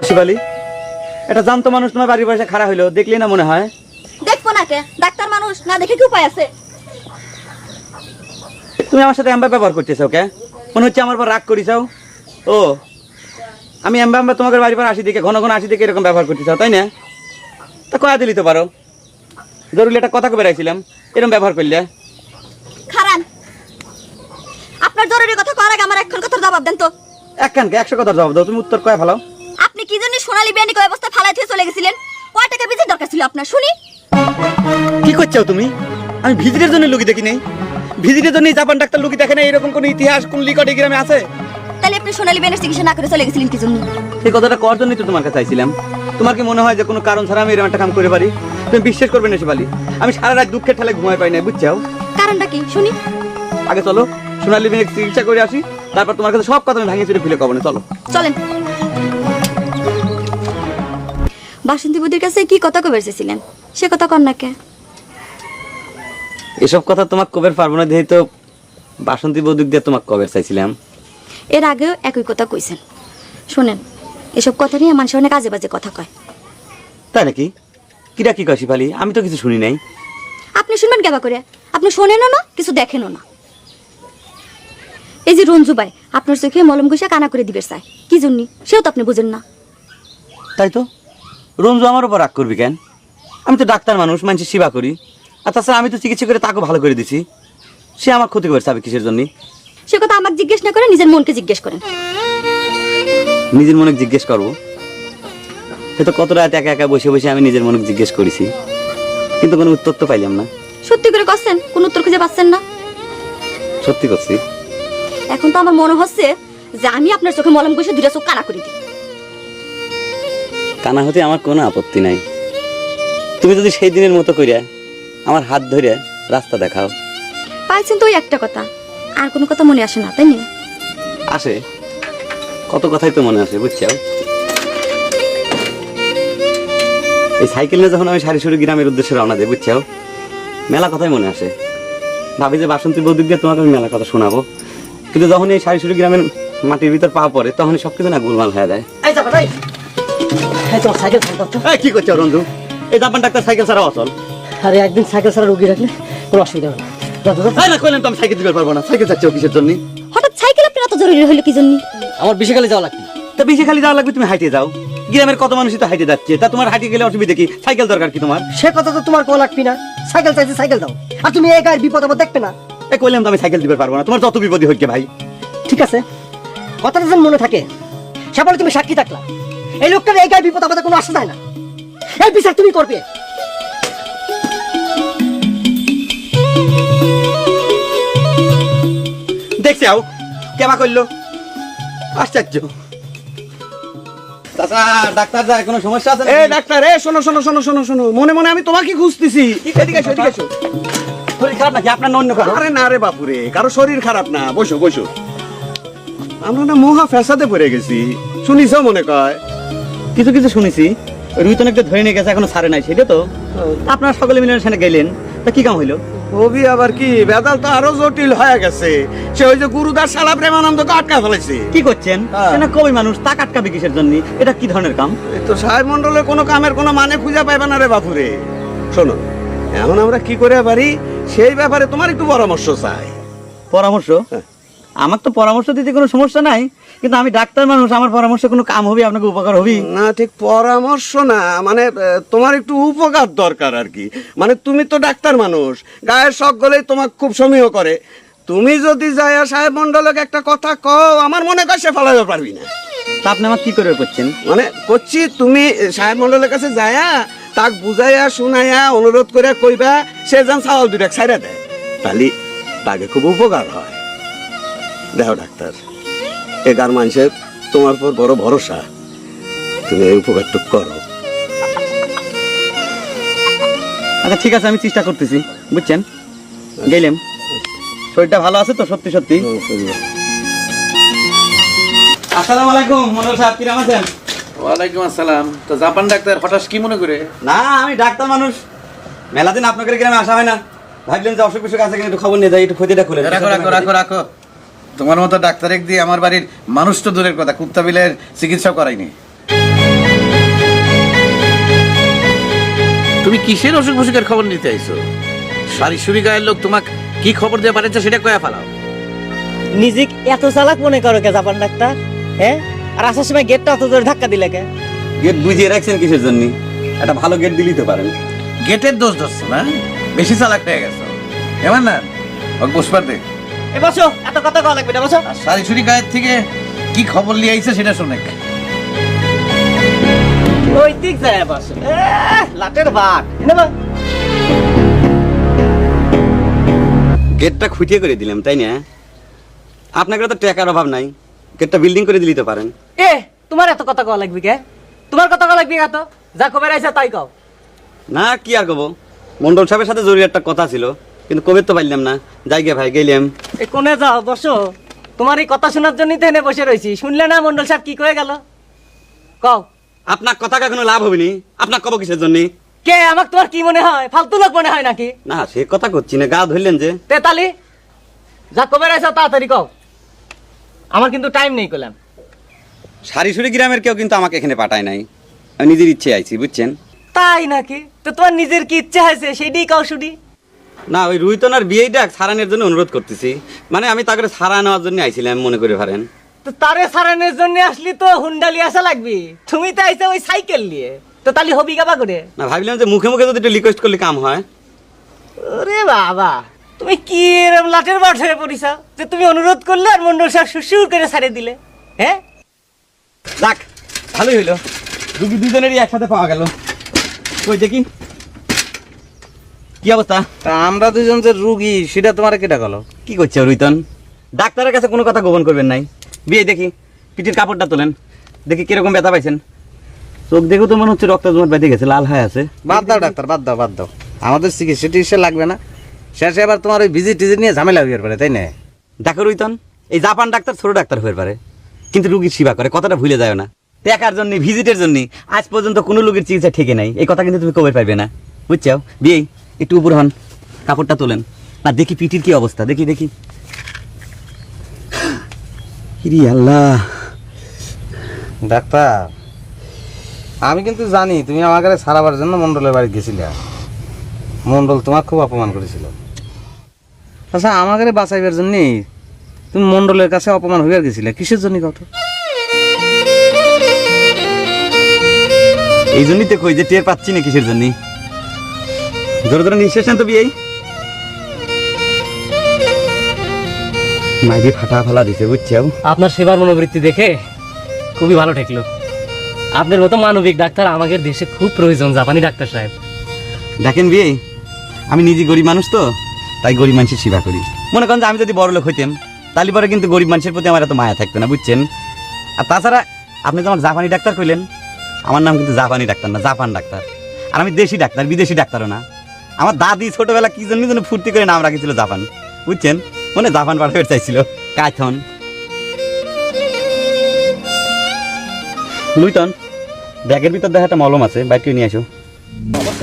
শিবালি, এটা জানতো মানুষ তোমার বাড়ির পাশে খাড়া হইলো, দেখলি না মনে হয়? দেখবো না কে? ডাক্তার মানুষ, না দেখে কি উপায় আছে? তুমি আমার সাথে এমবা ব্যবহার করতেছো কে? মনে হচ্ছে আমার পর রাগ করিসাও। ও, আমি এমবা এমবা তোমাদের বাড়ির পর আসি দেখে, ঘন ঘন আসি দেখে এরকম ব্যবহার করতেছো, তাই না? তা কয়া দিলি তো পারো, জরুরি একটা কথা কবে রাখছিলাম, এরকম ব্যবহার করলে। খারান, আপনার জরুরি কথা করার আগে আমার একখান কথার জবাব দেন তো। একখানকে 100 কথার জবাব দাও, তুমি উত্তর কয়া ফেলাও। আপনি কি জন্য সোনালী বিয়ানি কয় অবস্থা ফালাই থেকে চলে গেছিলেন? কয় টাকা বেশি দরকার ছিল আপনার শুনি? কি করছো তুমি? আমি ভিজিটের জন্য লুকি দেখি নাই। ভিজিটের জন্য জাপান ডাক্তার লুকি দেখে না, এরকম কোন ইতিহাস কোন লিকটে গ্রামে আছে? তাহলে আপনি সোনালী বিয়ানের চিকিৎসা না করে চলে গেছিলেন কি জন্য? এই কথাটা করার জন্যই তো তোমার কাছে চাইছিলাম। তোমার কি মনে হয় যে কোনো কারণ ছাড়া আমি এরকম একটা কাম করে পারি? তুমি বিশ্বাস করবে না শিবালি, আমি সারা রাত দুঃখের ঠেলে ঘুমাই পাই না, বুঝছো? কারণটা কি শুনি? আগে চলো সোনালী বিয়ানের চিকিৎসা করে আসি, তারপর তোমার কাছে সব কথা আমি ভাঙিয়ে চুরে খুলে কব না। চলো চলেন। বাসন্তী বুদির কাছে কি কথা কবে এসেছিলেন, সে কথা কর না কে? এসব কথা তোমাকে কবের পারবো না, যেহেতু বাসন্তী বৌদিক দিয়ে তোমাকে কবের চাইছিলাম। এর আগেও একই কথা কইছেন। শোনেন, এসব কথা নিয়ে মানুষ অনেক আজে বাজে কথা কয়। তাই নাকি? কিরা কি কয় শিবালি? আমি তো কিছু শুনি নাই। আপনি শুনবেন কেবা করে? আপনি শোনেনও না, কিছু দেখেনও না। এই যে রঞ্জু ভাই আপনার চোখে মলম ঘষে কানা করে দিবে চায়, কি জন্য সেও তো আপনি বুঝেন না। তাই তো, রঞ্জু আমার উপর রাগ করবি কেন? আমি তো ডাক্তার মানুষ, মানুষের সেবা করি। আর তাছাড়া আমি তো চিকিৎসা করে তাকে ভালো করে দিছি। সে আমার ক্ষতি করছে আমি কিসের জন্য? সে কথা আমাকে জিজ্ঞেস না করে নিজের মনকে জিজ্ঞেস করেন। নিজের মনে জিজ্ঞেস করবো? সে তো কত রাত একা একা বসে বসে আমি নিজের মনে জিজ্ঞেস করেছি, কিন্তু কোনো উত্তর তো পাইলাম না। সত্যি করে করছেন, কোন উত্তর খুঁজে পাচ্ছেন না? সত্যি করছি। এখন তো আমার মনে হচ্ছে যে আমি আপনার চোখে মলম ঘষে দুটা চোখ কানা করে দিই। কানা হতে আমার কোনো আপত্তি নাই। তুমি যদি সেই দিনের মতো করিয়া আমার হাত ধরে রাস্তা দেখাও। পাইছেন তো ওই একটা কথা, আর কোনো কথা মনে আসে না, তাই না? আসে, কত কথাই তো মনে আসে, বুঝছো? এই সাইকেল নিয়ে যখন আমি সারিসুরি গ্রামের উদ্দেশ্যে রওনা দিই, বুঝছো, মেলা কথাই মনে আসে। ভাবি যে বাসন্তী বৌদিক দিয়ে তোমাকে আমি মেলা কথা শোনাবো, কিন্তু যখন এই সারিসুরি গ্রামের মাটির ভিতর পা পড়ে তখন সবকিছু না গোলমাল হয়ে যায়। কি করছো রঞ্জু? এই জাপান ডাক্তার সাইকেল ছাড়া অচল। আরে একদিন সাইকেল ছাড়া রুগী রাখলে কোনো অসুবিধা হবে না। না কইলাম তো আমি সাইকেল দিতে পারবো না। সাইকেল চাচ্ছ কিসের জন্য? হঠাৎ সাইকেল আপনার এত জরুরি হলো কি জন্য? আমার বিশেষকালে যাওয়া লাগবে। তা বেশি খালি যাওয়া লাগবে, তুমি হাইটে যাও। গ্রামের কত মানুষই তো হাইটে যাচ্ছে, তা তোমার হাইটে গেলে অসুবিধা কি? সাইকেল দরকার কি তোমার? সে কথা তো তোমার কোয়া লাগবি না। সাইকেল চাইছে সাইকেল দাও, আর তুমি এই গায়ের বিপদ আপদ দেখবে না। এই কইলাম তো আমি সাইকেল দিতে পারবো না, তোমার যত বিপদই হচ্ছে ভাই। ঠিক আছে, কথাটা যেন মনে থাকে। সে বলে তুমি সাক্ষী থাকলা, এই লোকটার এই গায়ের বিপদ আপদে কোনো আসা যায় না। এই বিচার তুমি করবে। দেখছি আও কেমা করলো, আশ্চর্য। চাচা, ডাক্তার যায় কোনো সমস্যা আছে? এই ডাক্তার, এ শোনো শোনো শোনো শোনো শোনো, মনে মনে আমি তোমাকে খুঁজতেছি। এদিকে এসো, এদিকে এসো। শরীর খারাপ নাকি আপনার? অন্য কারো? আরে না রে বাপুরে, কারো শরীর খারাপ না, বসো বসো। আমরা না মহা ফ্যাসাদে পড়ে গেছি, শুনিস মনে কয়? কিছু কিছু শুনেছি, রুই তো অনেকটা ধরে নিয়ে গেছে, এখনো ছাড়ে নাই, সেটা তো। আপনারা সকলে মিলে সেখানে গেলেন, তা কি কাম হইলো? কবি আবার কি বেদাল তো আরো জটিল হয়ে গেছে। সে ওই যে গুরুদাস শালা প্রেমানন্দকে আটকা ফেলেছে। কি করছেন? হ্যাঁ। সে না কবি মানুষ, তা কাটকাবে কিসের জন্য? এটা কি ধরনের কাম? এই তো সাহেব মন্ডলের কোনো কামের কোনো মানে খুঁজে পাইবে না রে বাপুরে। শোনো, এখন আমরা কি করে পারি সেই ব্যাপারে তোমার একটু পরামর্শ চাই। পরামর্শ? হ্যাঁ। আমার তো পরামর্শ দিতে কোনো সমস্যা নাই, কিন্তু আমি ডাক্তার মানুষ, আমার পরামর্শ কোনো কাম হবে, আপনাকে উপকার হবে? না ঠিক পরামর্শ না, মানে তোমার একটু উপকার দরকার আর কি। মানে তুমি তো ডাক্তার মানুষ, গায়ের শখ গলেই তোমাকে খুব সমীহ করে। তুমি যদি যায়া সাহেব মন্ডলকে একটা কথা কও, আমার মনে হয় সে ফেলাতে পারবি না। তা আপনি আমার কি করে করছেন? মানে করছি, তুমি সাহেব মন্ডলের কাছে যায়া তাক বুঝাইয়া শুনাইয়া অনুরোধ করে কইবা, সে যেন চাওয়াল দুটা ছাইরা দেয়, তাহলে তাকে খুব উপকার হয়। দেখো ডাক্তার, এগার মানুষের তোমার পর বড় ভরসা, তুমি এই উপকারটুক করো। আচ্ছা ঠিক আছে, আমি চেষ্টা করতেছি, বুঝছেন? গেলাম। শরীরটা ভালো আছে তো? সত্যি সত্যি। আসসালামু আলাইকুম মন্ডল সাহেব, কিরকম আছেন? ওয়ালাইকুম আসসালাম। তো জাপান ডাক্তার হঠাৎ কি মনে করে? না, আমি ডাক্তার মানুষ, মেলাদিন আপনাদের গ্রামে আসা হয় না, ভাবলেন যে অসুখ বিসুখ আছে কিনা একটু খবর নিয়ে যাই, একটু খতিটা খুলে। রাখো রাখো রাখো রাখো, তোমার মতো ডাক্তার দিয়ে আমার বাড়ির মানুষ তো দূরের কথা, কুত্তা বিলের চিকিৎসা করাইনি। তুমি কিসের অসুখ বসুখের খবর নিতে আইছো? সারিসুরি গায়ের লোক তোমাকে কি খবর দিয়ে পাঠাচ্ছে সেটা কয়া ফেলাও। নিজেক এত চালাক মনে করো কে জাপান ডাক্তার? হ্যাঁ, আর আসার সময় গেটটা অত জোরে ধাক্কা দিলে কে? গেট বুঝিয়ে রাখছেন কিসের জন্য? একটা ভালো গেট দিলেই তো পারেন। গেটের দোষ ধরছো না, বেশি চালাক হয়ে গেছো। এমন না ওকে বসবার দেখ। এ বসো, এত কথা কওয়া লাগবে না, বসো। আর সারিসুরি গায়ের থেকে কি খবর নিয়ে আইছে সেটা শোনে। ওই দিক যায় বসো। লাটের বাট এনে বা। গেটটা খুঁটিয়ে করে দিলাম, তাই না? আপনাকে তো টাকার অভাব নাই, গেটটা বিল্ডিং করে দিলেই তো পারেন। এ তোমার এত কথা কওয়া লাগবে কে? তোমার কথা কওয়া লাগবে এত? যা খবর আইছে তাই কও। না কি আর কব, মন্ডল সাহেবের সাথে জরুরি একটা কথা ছিল, কিন্তু কবে তো পারলাম না। যাই গে ভাই, গেলাম। এ কোনে যাও, বসো। তোমার এই কথা শোনার জন্যই তো এনে বসে রইছি। শুনলে না মন্ডল সাহেব কি কয়ে গেল? কও। আপনার কথা কোনো লাভ হবে নি, আপনার কব কিসের জন্য? কে আমাকে তোমার কি মনে হয়? ফালতু লোক মনে হয় নাকি? না সে কথা করছি না, গা ধরলেন যে। তেতালি, যা খবর আইছে তাড়াতাড়ি কও। আমার কিন্তু টাইম নেই কইলাম। সারিসুরি গ্রামের কেউ কিন্তু আমাকে এখানে পাঠায় নাই, আমি নিজের ইচ্ছে আইছি, বুঝছেন? তাই নাকি? তো তোমার নিজের কি ইচ্ছা হয়েছে সেটাই কও শুনি। না ওই রুহিতনার বিয়েটা সারানোর জন্য অনুরোধ করতেছি, মানে আমি তাকে সারা নেওয়ার জন্য আইছিলাম, মনে করে পারেন। তো তারে সারানোর জন্য আসলি তো হুন্ডালি আসা লাগবে। তুমি তো আইছো ওই সাইকেল নিয়ে, তো তালি হবি গাবা করে। না ভাবলাম যে মুখে মুখে যদি একটু রিকোয়েস্ট করলে কাম হয়। ওরে বাবা, তুমি কি এরকম লাটের বাট হয়ে পড়িস যে তুমি অনুরোধ করলে আর মন্ডল সাহেব সুসুর করে ছাড়ে দিলে? হ্যাঁ, যাক ভালোই হইলো, রুগী দুজনেরই একসাথে পাওয়া গেল। কই দেখি কি অবস্থা। তা আমরা দুজন যে রুগী সেটা তোমার কেটা গেল? কি করছে রুহিতন? ডাক্তারের কাছে কোনো কথা গোপন করবেন নাই। বিয়ে দেখি, পিঠের কাপড়টা তোলেন, দেখি কিরকম ব্যথা পাইছেন। চোখ দেখে তো মনে হচ্ছে রক্ত জমাট বেঁধে গেছে, লাল হয়ে আছে। বাদ দাও ডাক্তার, বাদ দাও, বাদ দাও। আমাদের চিকিৎসা টিকিৎসা লাগবে না, শেষে আবার তোমার ওই ভিজিট টিজিট নিয়ে ঝামেলা হয়ে পারে, তাই না? দেখো রুহিতন, এই জাপান ডাক্তার ছোট ডাক্তার হয়ে পারে, কিন্তু রুগীর সেবা করে, কথাটা ভুলে যায় না। টাকার জন্য, ভিজিটের জন্য আজ পর্যন্ত কোনো রোগীর চিকিৎসা ঠিকই নাই, এই কথা কিন্তু তুমি কবে পারবে না, বুঝছো? বিয়ে একটু উপর হন, কাপড়টা তোলেন না, দেখি পিঠির কি অবস্থা, দেখি দেখি। ইরি আল্লাহ। ডাক্তার, আমি কিন্তু জানি তুমি আমাকে সারাবার জন্য মন্ডলের বাড়ি গেছিলে। মন্ডল তোমার খুব অপমান করেছিল। আচ্ছা, আমাকে বাঁচাইবার জন্য তুমি মন্ডলের কাছে অপমান হইয়া গেছিলে, কিসের জন্য কত? এই জন্যই তো কই যে টের পাচ্ছি না কিসের জন্য। ধরে ধরে নিঃশ্বাস নেন তো বিয়ে। মাইদি ফাটা ফালা দিছে, বুঝছো? আপনার সেবার মনোবৃত্তি দেখে খুবই ভালো ঠেকলো। আপনার মতো মানবিক ডাক্তার আমাদের দেশে খুব প্রয়োজন, জাপানি ডাক্তার সাহেব। দেখেন বিয়ে, আমি নিজে গরিব মানুষ তো, তাই গরিব মানুষের সেবা করি। মনে করেন যে আমি যদি বড় লোক হইতাম তাহলে পরে কিন্তু গরিব মানুষের প্রতি আমার এত মায়া থাকতো না, বুঝছেন? আর তাছাড়া আপনি তো আমার জাপানি ডাক্তার কইলেন, আমার নাম কিন্তু জাপানি ডাক্তার না, জাপান ডাক্তার। আর আমি দেশি ডাক্তার, বিদেশি ডাক্তারও না। আমার দাদি ছোটবেলা কি জন্য যেন ফুর্তি করে নাম রাখেছিল জাপান, বুঝছেন? মনে জাপান পাঠাতে চাইছিল। কাইথন লুইটন, ব্যাগের ভিতর দেখা একটা মলম আছে, বাইরে নিয়ে আসো।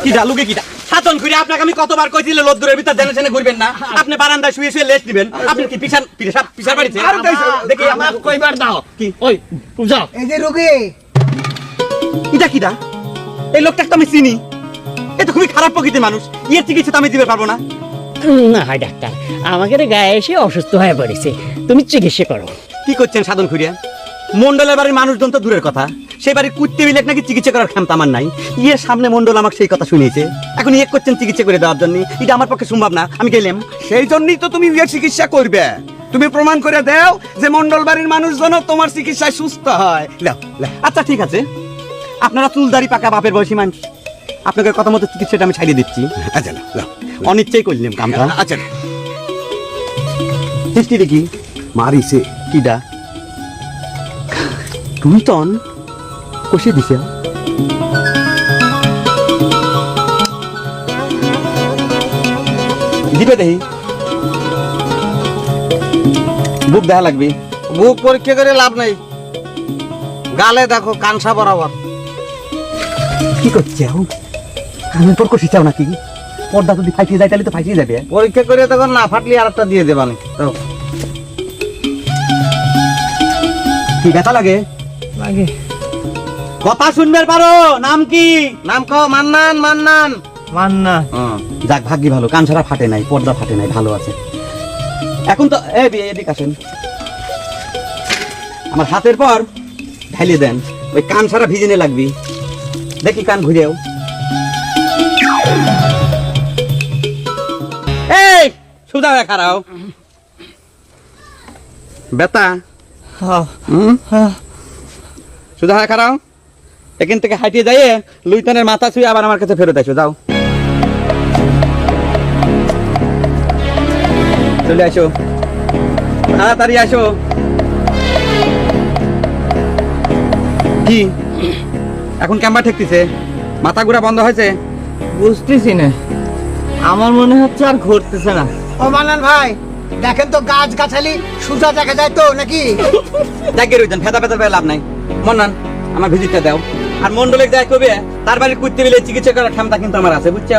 কি ডালুকে কি সাতন করে আপনাকে আমি কতবার কইছিল লদ্দুরের ভিতর জেনে জেনে ঘুরবেন না। আপনি বারান্দায় শুয়ে শুয়ে লেস্ট দিবেন। আপনি কি পিছান পিছার বাড়িতে? দেখি আমার কইবার দাও। কি ওই যাও, এই যে রোগী, এটা কিটা? এই লোকটাকে তো আমি চিনি, এ তো খুবই খারাপ প্রকৃতির মানুষ, এর চিকিৎসা তো আমি দিতে পারবো না। না হয় ডাক্তার, আমাদের গায়ে এসে অসুস্থ হয়ে পড়েছে, তুমি চিকিৎসা করো। কি করছেন সাধন খুঁড়িয়া? মন্ডলের বাড়ির মানুষজন তো দূরের কথা, সেই বাড়ির কুত্তে বিলেক নাকি চিকিৎসা করার ক্ষমতা আমার নাই। ইয়ের সামনে মন্ডল আমাকে সেই কথা শুনিয়েছে, এখন ইয়ে করছেন চিকিৎসা করে দেওয়ার জন্য। এটা আমার পক্ষে সম্ভব না, আমি গেলাম। সেই জন্যই তো তুমি বিয়ের চিকিৎসা করবে। তুমি প্রমাণ করে দাও যে মন্ডল বাড়ির মানুষজন তোমার চিকিৎসায় সুস্থ হয়। লাও, লাও। আচ্ছা ঠিক আছে, আপনারা চুলদারি পাকা বাপের বয়সী মানুষ, আপনাকে কথা মতো চিকিৎসাটা আমি ছাড়িয়ে দিচ্ছি। আচ্ছা লাও, লাও। অনিচ্ছাই করলাম কামটা। আচ্ছা চেষ্টি দেখি মারিছে। কিডা তুমি তন কষে দিছে। দিবে দেখি, বুক দেখা লাগবে। বুক পরীক্ষা করে লাভ নাই, গালে দেখো কানসা বরাবর। কি করছে আমি তোর কষি চাও নাকি? পর্দা যদি ফাইটিয়ে যায় তাহলে তো ফাইটিয়ে যাবে। পরীক্ষা করে তখন না ফাটলি আর একটা দিয়ে দেবানি। কি ব্যথা লাগে? লাগে কথা শুনবে পারো? নাম কি? নাম কও। মান্নান। মান্নান। মান্না যাক ভাগ্যি ভালো, কান ছাড়া ফাটে নাই, পর্দা ফাটে নাই, ভালো আছে। এখন তো এদিকে আসেন, আমার হাতের পর ঢালিয়ে দেন, ওই কান ছাড়া ভিজেনে লাগবি। দেখি কান ঘুরেও, এই সুদা হয়ে খারাও বেতা, সুদা হয়ে খারাও। এখান থেকে হাঁটিয়ে যাইয়ে লুইতানের মাথা ছুঁয়ে আবার আমার কাছে ফেরত আসো, যাও চলে আসো, তাড়াতাড়ি আসো। কি এখন ক্যাম্বা ঠেকতেছে, মাথা ঘুরা বন্ধ হয়েছে? বুঝতেছি না, আমার মনে হচ্ছে আর ঘুরতেছে না। ও মান্নান ভাই, দেখেন তো গাছ গাছালি সুজা দেখা যায় তো নাকি? দেখে রইতেন, ফেদা ফেদার লাভ নাই। মন্নান আমার ভিজিটটা দাও, আর মন্ডলে যাই কবে তার বাড়ির কুত্তে মিলে চিকিৎসা করার ক্ষমতা কিন্তু আমার আছে, বুঝছো?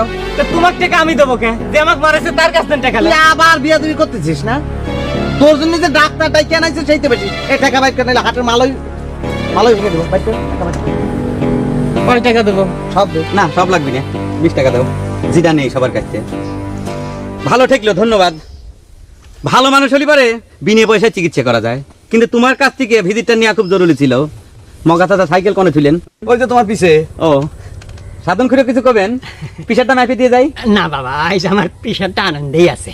তোমার টাকা আমি দেবো কে? যে আমাকে মারেছে তার কাছ থেকে টাকা তুই আবার বিয়া তুমি করতেছিস না? তোর জন্য যে ডাক্তারটাই কেন আইছে সেইতে বেশি। এই টাকা বাইর করে নিলে হাটের মালই ভেঙে দেবো। বাইর কর, টাকা বাইর কর। কয় টাকা দেবো? সব দে। না সব লাগবে না, 20 টাকা দাও, যেটা নেই সবার কাছে। ভালো ঠেকলো, ধন্যবাদ। ভালো মানুষ হলি পারে বিনে পয়সায় চিকিৎসা করা যায়, কিন্তু তোমার কাছ থেকে ভিজিটটা নেওয়া খুব জরুরি ছিল। মগা দাদা সাইকেল কোনে ছিলেন? ওই যে তোমার পিছে। ও সাধন করে কিছু করবেন, পিসারটা মাইপে দিয়ে যাই। না বাবা, আজ আমার পিসারটা আনন্দেই আছে।